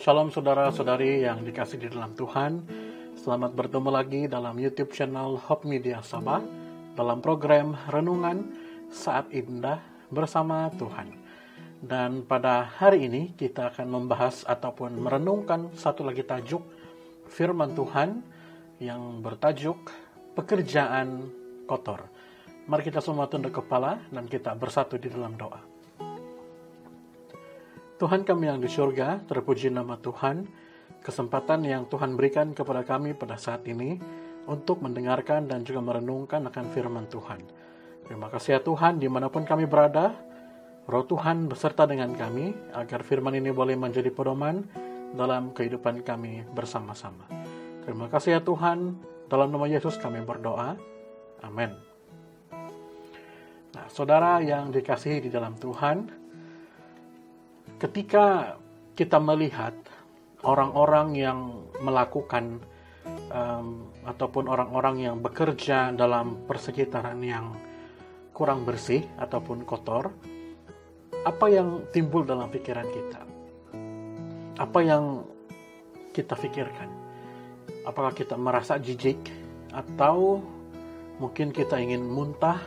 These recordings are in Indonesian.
Shalom saudara-saudari yang dikasih di dalam Tuhan. Selamat bertemu lagi dalam YouTube channel Hope Media Sabah dalam program Renungan Saat Indah bersama Tuhan. Dan pada hari ini kita akan membahas ataupun merenungkan satu lagi tajuk firman Tuhan yang bertajuk Pekerjaan Kotor. Mari kita semua tunduk kepala dan kita bersatu di dalam doa. Tuhan kami yang di surga, terpuji nama Tuhan, kesempatan yang Tuhan berikan kepada kami pada saat ini untuk mendengarkan dan juga merenungkan akan firman Tuhan. Terima kasih ya Tuhan, dimanapun kami berada, Roh Tuhan beserta dengan kami, agar firman ini boleh menjadi pedoman dalam kehidupan kami bersama-sama. Terima kasih ya Tuhan, dalam nama Yesus kami berdoa, amin. Nah, saudara yang dikasihi di dalam Tuhan, ketika kita melihat orang-orang yang melakukan ataupun orang-orang yang bekerja dalam persekitaran yang kurang bersih ataupun kotor, apa yang timbul dalam pikiran kita? Apa yang kita pikirkan? Apakah kita merasa jijik? Atau mungkin kita ingin muntah?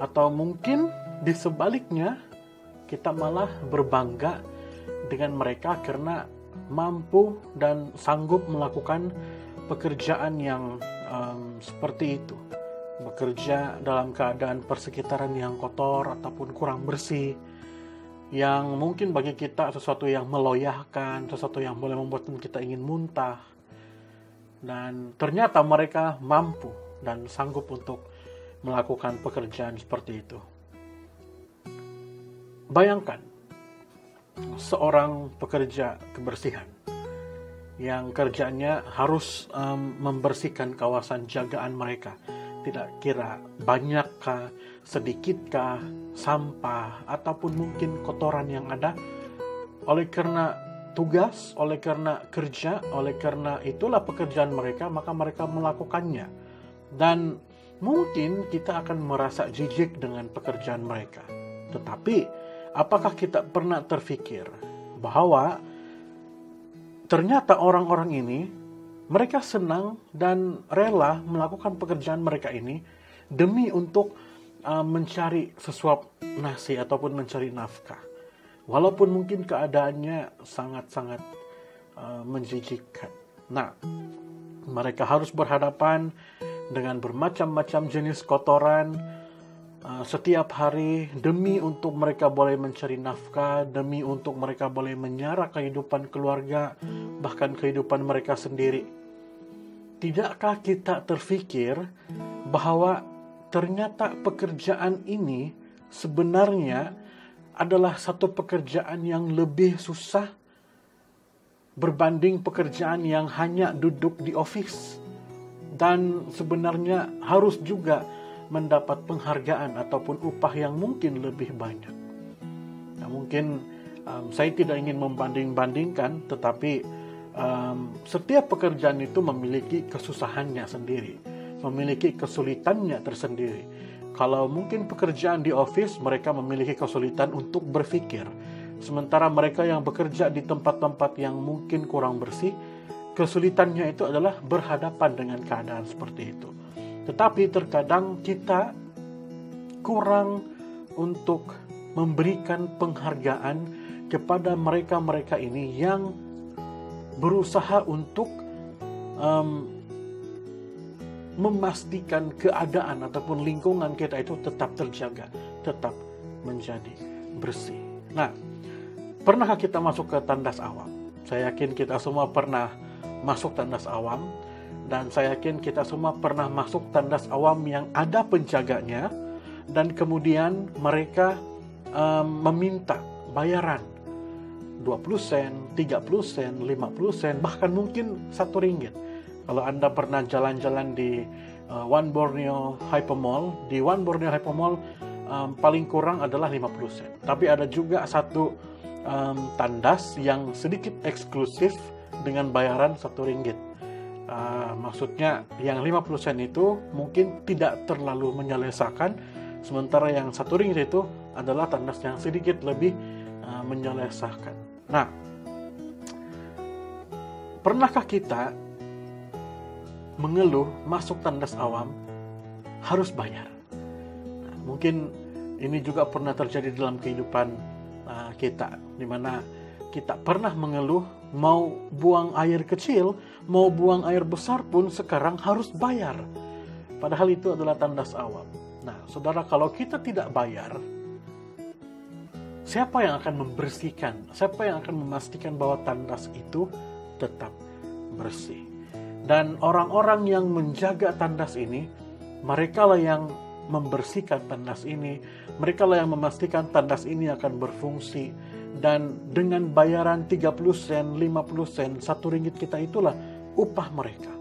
Atau mungkin di sebaliknya, kita malah berbangga dengan mereka karena mampu dan sanggup melakukan pekerjaan yang seperti itu. Bekerja dalam keadaan persekitaran yang kotor ataupun kurang bersih, yang mungkin bagi kita sesuatu yang meloyahkan, sesuatu yang boleh membuat kita ingin muntah. Dan ternyata mereka mampu dan sanggup untuk melakukan pekerjaan seperti itu. Bayangkan seorang pekerja kebersihan yang kerjanya harus membersihkan kawasan jagaan mereka. Tidak kira banyakkah, sedikitkah sampah ataupun mungkin kotoran yang ada. Oleh karena tugas, oleh karena kerja, oleh karena itulah pekerjaan mereka, maka mereka melakukannya. Dan mungkin kita akan merasa jijik dengan pekerjaan mereka. Tetapi apakah kita pernah terfikir bahwa ternyata orang-orang ini, mereka senang dan rela melakukan pekerjaan mereka ini demi untuk mencari sesuap nasi ataupun mencari nafkah. Walaupun mungkin keadaannya sangat-sangat menjijikkan. Nah, mereka harus berhadapan dengan bermacam-macam jenis kotoran setiap hari demi untuk mereka boleh mencari nafkah, demi untuk mereka boleh menyara kehidupan keluarga, bahkan kehidupan mereka sendiri. Tidakkah kita terfikir bahwa ternyata pekerjaan ini sebenarnya adalah satu pekerjaan yang lebih susah berbanding pekerjaan yang hanya duduk di office, dan sebenarnya harus juga mendapat penghargaan ataupun upah yang mungkin lebih banyak. Nah, mungkin saya tidak ingin membanding-bandingkan, tetapi setiap pekerjaan itu memiliki kesusahannya sendiri, memiliki kesulitannya tersendiri. Kalau mungkin pekerjaan di office, mereka memiliki kesulitan untuk berpikir. Sementara mereka yang bekerja di tempat-tempat yang mungkin kurang bersih, kesulitannya itu adalah berhadapan dengan keadaan seperti itu. Tetapi terkadang kita kurang untuk memberikan penghargaan kepada mereka-mereka ini yang berusaha untuk memastikan keadaan ataupun lingkungan kita itu tetap terjaga, tetap menjadi bersih. Nah, pernahkah kita masuk ke tandas awam? Saya yakin kita semua pernah masuk tandas awam. Dan saya yakin kita semua pernah masuk tandas awam yang ada penjaganya, dan kemudian mereka meminta bayaran 20 sen, 30 sen, 50 sen, bahkan mungkin Rp1. Kalau Anda pernah jalan-jalan di One Borneo Hypermall, di One Borneo Hypermall paling kurang adalah 50 sen. Tapi ada juga satu tandas yang sedikit eksklusif dengan bayaran Rp1. Maksudnya yang 50 sen itu mungkin tidak terlalu menyelesaikan, sementara yang Rp1 itu adalah tandas yang sedikit lebih menyelesaikan. Nah, Pernahkah kita mengeluh masuk tandas awam harus bayar? Nah, mungkin ini juga pernah terjadi dalam kehidupan kita, di mana kita pernah mengeluh mau buang air kecil, mau buang air besar pun sekarang harus bayar. Padahal itu adalah tandas awam. Nah, saudara, kalau kita tidak bayar, siapa yang akan membersihkan? Siapa yang akan memastikan bahwa tandas itu tetap bersih? Dan orang-orang yang menjaga tandas ini, mereka lah yang membersihkan tandas ini, mereka lah yang memastikan tandas ini akan berfungsi. Dan dengan bayaran 30 sen, 50 sen, 1 ringgit kita itulah upah mereka.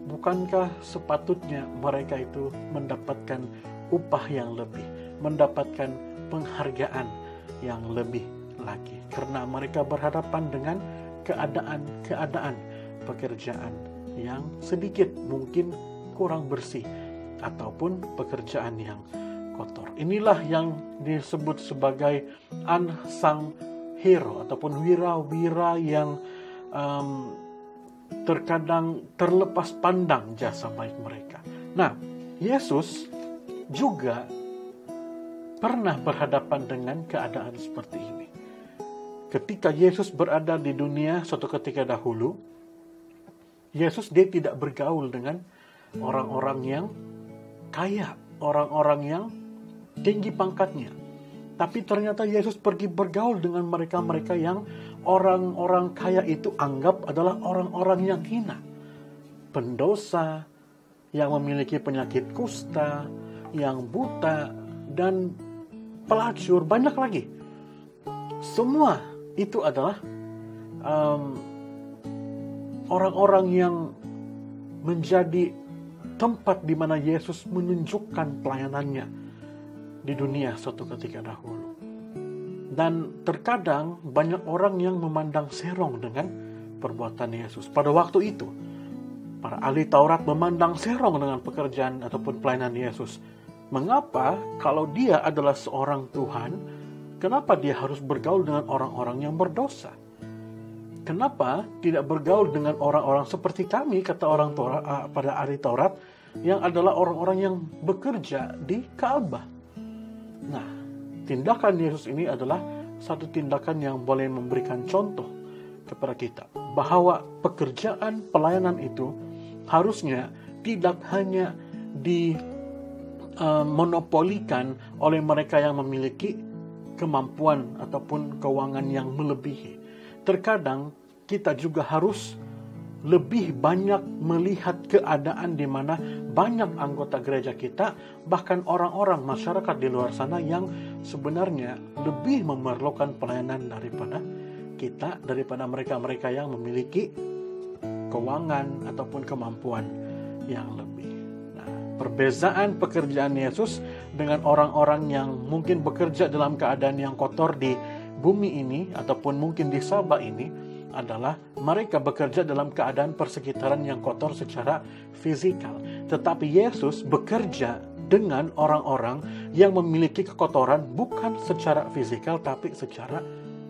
Bukankah sepatutnya mereka itu mendapatkan upah yang lebih, mendapatkan penghargaan yang lebih lagi? Karena mereka berhadapan dengan keadaan pekerjaan yang sedikit mungkin kurang bersih, ataupun pekerjaan yang kotor. Inilah yang disebut sebagai unsung hero, ataupun wira-wira yang terkadang terlepas pandang jasa baik mereka. Nah, Yesus juga pernah berhadapan dengan keadaan seperti ini. Ketika Yesus berada di dunia suatu ketika dahulu, Yesus dia tidak bergaul dengan orang-orang yang kaya, orang-orang yang tinggi pangkatnya. Tapi ternyata Yesus pergi bergaul dengan mereka-mereka yang orang-orang kaya itu anggap adalah orang-orang yang hina. Pendosa, yang memiliki penyakit kusta, yang buta, dan pelacur, banyak lagi. Semua itu adalah orang-orang yang menjadi tempat di mana Yesus menunjukkan pelayanannya di dunia suatu ketika dahulu. Dan terkadang banyak orang yang memandang serong dengan perbuatan Yesus. Pada waktu itu, para ahli Taurat memandang serong dengan pekerjaan ataupun pelayanan Yesus. Mengapa kalau dia adalah seorang Tuhan, kenapa dia harus bergaul dengan orang-orang yang berdosa? Kenapa tidak bergaul dengan orang-orang seperti kami, kata orang Taurat, pada ahli Taurat, yang adalah orang-orang yang bekerja di Ka'bah? Nah, tindakan Yesus ini adalah satu tindakan yang boleh memberikan contoh kepada kita, bahwa pekerjaan pelayanan itu harusnya tidak hanya dimonopolikan oleh mereka yang memiliki kemampuan ataupun keuangan yang melebihi. Terkadang kita juga harus lebih banyak melihat keadaan di mana banyak anggota gereja kita, bahkan orang-orang masyarakat di luar sana yang sebenarnya lebih memerlukan pelayanan daripada kita, daripada mereka-mereka yang memiliki keuangan ataupun kemampuan yang lebih. Nah, perbezaan pekerjaan Yesus dengan orang-orang yang mungkin bekerja dalam keadaan yang kotor di bumi ini, ataupun mungkin di Sabah ini, adalah mereka bekerja dalam keadaan persekitaran yang kotor secara fisikal. Tetapi Yesus bekerja dengan orang-orang yang memiliki kekotoran bukan secara fisikal tapi secara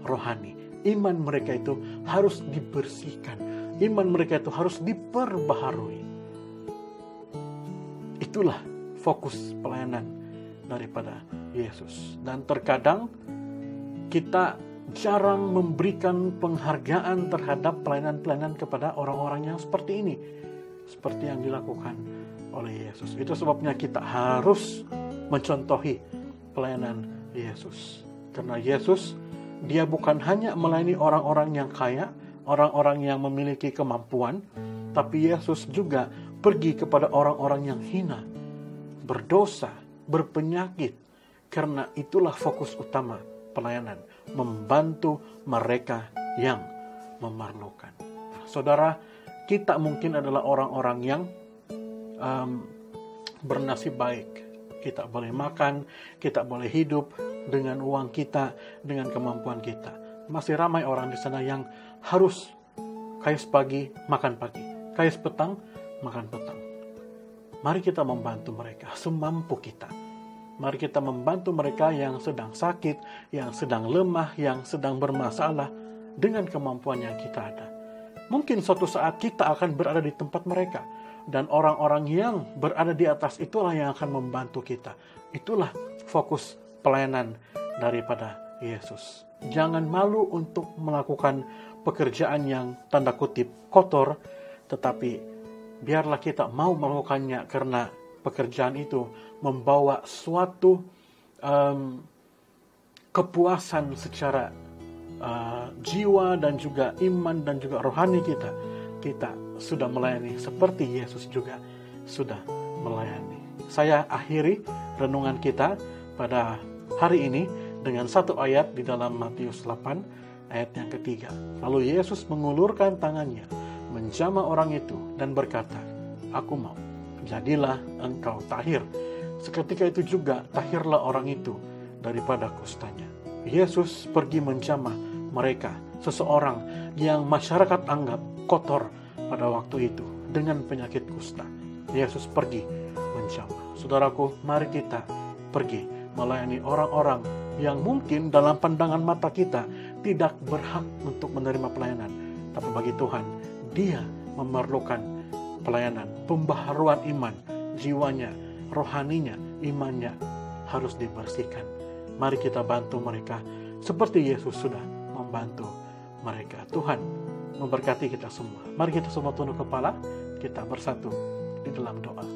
rohani. Iman mereka itu harus dibersihkan. Iman mereka itu harus diperbaharui. Itulah fokus pelayanan daripada Yesus. Dan terkadang kita jarang memberikan penghargaan terhadap pelayanan-pelayanan kepada orang-orang yang seperti ini, seperti yang dilakukan oleh Yesus. Itu sebabnya kita harus mencontohi pelayanan Yesus. Karena Yesus, dia bukan hanya melayani orang-orang yang kaya, orang-orang yang memiliki kemampuan, tapi Yesus juga pergi kepada orang-orang yang hina, berdosa, berpenyakit. Karena itulah fokus utama pelayanan, membantu mereka yang memerlukan. Saudara, kita mungkin adalah orang-orang yang bernasib baik. Kita boleh makan, kita boleh hidup dengan uang kita, dengan kemampuan kita. Masih ramai orang di sana yang harus kais pagi, makan pagi, kais petang, makan petang. Mari kita membantu mereka semampu kita. Mari kita membantu mereka yang sedang sakit, yang sedang lemah, yang sedang bermasalah dengan kemampuan yang kita ada. Mungkin suatu saat kita akan berada di tempat mereka. Dan orang-orang yang berada di atas itulah yang akan membantu kita. Itulah fokus pelayanan daripada Yesus. Jangan malu untuk melakukan pekerjaan yang tanda kutip kotor, tetapi biarlah kita mau melakukannya karena pekerjaan itu membawa suatu kepuasan secara jiwa dan juga iman dan juga rohani kita. Kita sudah melayani seperti Yesus juga sudah melayani. Saya akhiri renungan kita pada hari ini dengan satu ayat di dalam Matius 8 ayat yang ketiga. Lalu Yesus mengulurkan tangannya, menjamah orang itu dan berkata, "Aku mau, jadilah engkau tahir." Seketika itu juga tahirlah orang itu daripada kustanya. Yesus pergi menjamah mereka, seseorang yang masyarakat anggap kotor pada waktu itu dengan penyakit kusta. Yesus pergi menjamah. Saudaraku, mari kita pergi melayani orang-orang yang mungkin dalam pandangan mata kita tidak berhak untuk menerima pelayanan. Tapi bagi Tuhan, Dia memerlukan pelayanan, pembaharuan iman, jiwanya, rohaninya, imannya harus dibersihkan. Mari kita bantu mereka seperti Yesus sudah membantu mereka. Tuhan memberkati kita semua. Mari kita semua tunduk kepala, kita bersatu di dalam doa.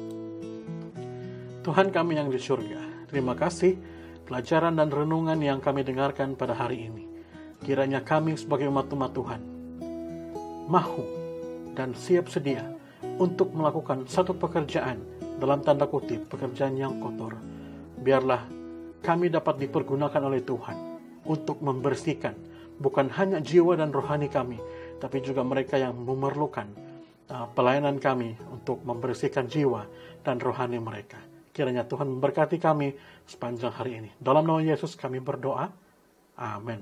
Tuhan kami yang di surga, terima kasih pelajaran dan renungan yang kami dengarkan pada hari ini. Kiranya kami sebagai umat-umat Tuhan mahu dan siap sedia untuk melakukan satu pekerjaan, dalam tanda kutip pekerjaan yang kotor. Biarlah kami dapat dipergunakan oleh Tuhan untuk membersihkan bukan hanya jiwa dan rohani kami, tapi juga mereka yang memerlukan pelayanan kami untuk membersihkan jiwa dan rohani mereka. Kiranya Tuhan memberkati kami sepanjang hari ini. Dalam nama Yesus kami berdoa. Amin.